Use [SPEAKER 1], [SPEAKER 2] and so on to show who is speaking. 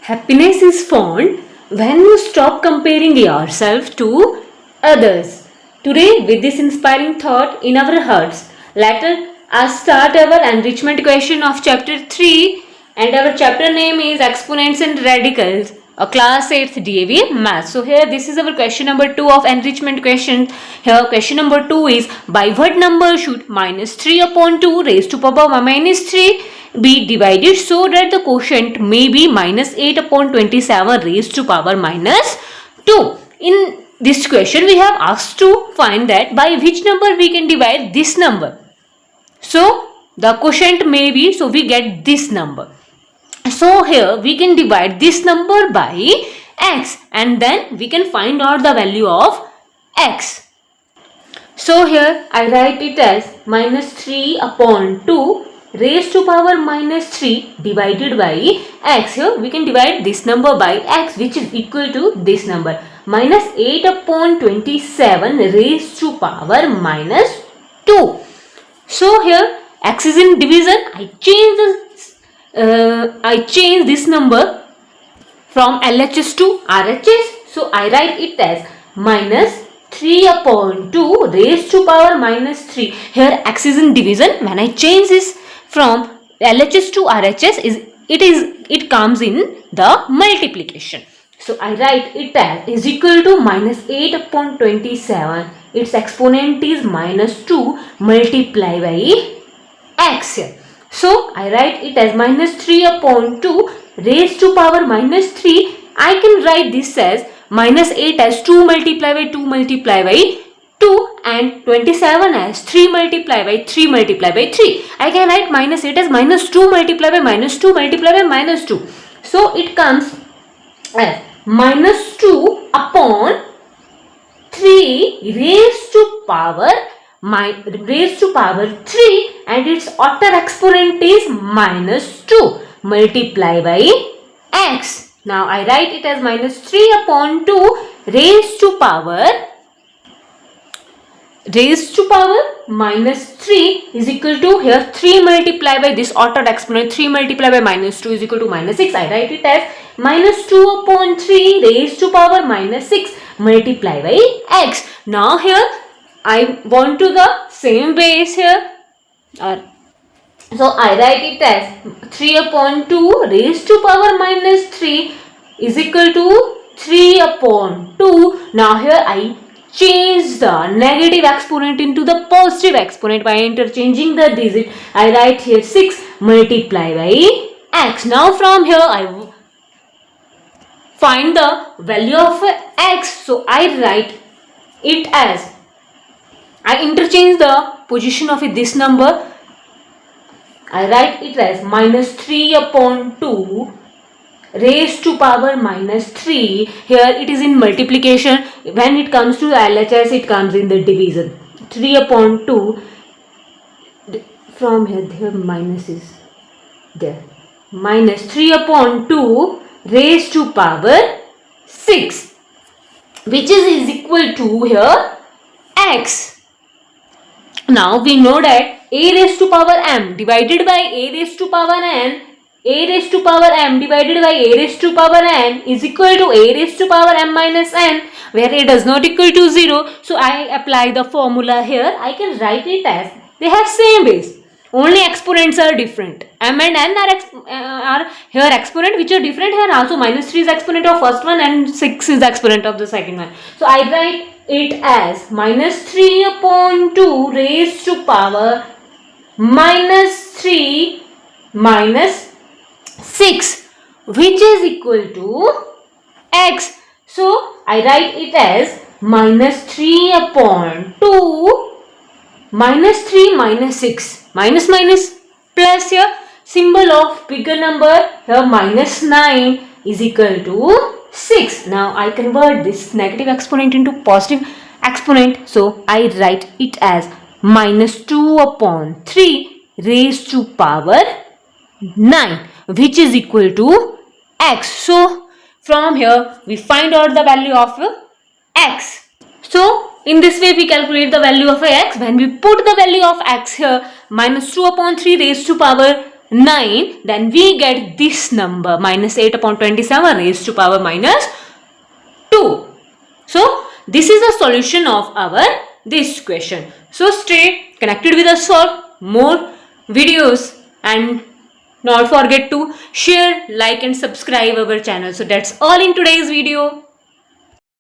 [SPEAKER 1] Happiness is found when you stop comparing yourself to others. Today, with this inspiring thought in our hearts, let us start our enrichment question of chapter 3, and our chapter name is Exponents and Radicals, a class 8th DAV Math. So here this is our question number 2 of enrichment question. Here question number 2 is, by what number should minus 3 upon 2 raised to power minus 3 be divided so that the quotient may be minus 8 upon 27 raised to power minus 2. In this question we have asked to find that by which number we can divide this number. So the quotient may be, so we get this number. So here we can divide this number by x and then we can find out the value of x. So here I write it as minus 3 upon 2 raised to power minus 3 divided by x. Here we can divide this number by x, which is equal to this number, minus 8 upon 27 raised to power minus 2. So here x is in division. I change this number from LHS to RHS. So I write it as minus 3 upon 2 raised to power minus 3. Here x is in division. When I change this from LHS to RHS, it comes in the multiplication. So I write it as is equal to minus 8 upon 27. Its exponent is minus 2 multiplied by x. So I write it as minus 3 upon 2 raised to power minus 3. I can write this as minus 8 as 2 multiplied by 2 multiplied by 2 and 27 as 3 multiplied by 3 multiplied by 3. I can write minus 8 as minus 2 multiplied by minus 2 multiplied by minus 2. So it comes as minus 2 upon 3 raised to power 3 and its outer exponent is minus 2 multiplied by x. Now I write it as minus 3 upon 2 raised to power minus 3 is equal to, here 3 multiplied by this outer exponent, 3 multiplied by minus 2 is equal to minus 6. I write it as minus 2 upon 3 raised to power minus 6 multiplied by x. Now here I want to the same base here. So I write it as 3 upon 2 raised to power minus 3 is equal to 3 upon 2. Now here I change the negative exponent into the positive exponent by interchanging the digit. I write here 6 multiplied by x. Now from here I find the value of x. So I write it as, I interchange the position of this number. I write it as minus 3 upon 2 raised to power minus 3. Here it is in multiplication. When it comes to the LHS, it comes in the division. 3 upon 2. From here minus is there. Minus 3 upon 2 raised to power 6, which is equal to here x. Now we know that a raised to power m divided by a raised to power n, a raised to power m divided by a raised to power n is equal to a raised to power m minus n, where a does not equal to 0. So I apply the formula here. I can write it as, they have same base, only exponents are different. M and n are here exponent which are different. Here also minus 3 is exponent of first one and 6 is exponent of the second one. So I write it as minus 3 upon 2 raised to power minus 3 minus 6, which is equal to x. So I write it as minus 3 upon 2 minus 3 minus 6, minus plus here symbol of bigger number, here minus 9 is equal to 6. Now I convert this negative exponent into positive exponent. So I write it as minus 2 upon 3 raised to power 9, which is equal to x. So from here we find out the value of x. So in this way we calculate the value of x. When we put the value of x here, minus 2 upon 3 raised to power 9, then we get this number, minus 8 upon 27 raised to power minus 2. So, this is the solution of our this question. So, stay connected with us for more videos and not forget to share, like and subscribe our channel. So, that's all in today's video.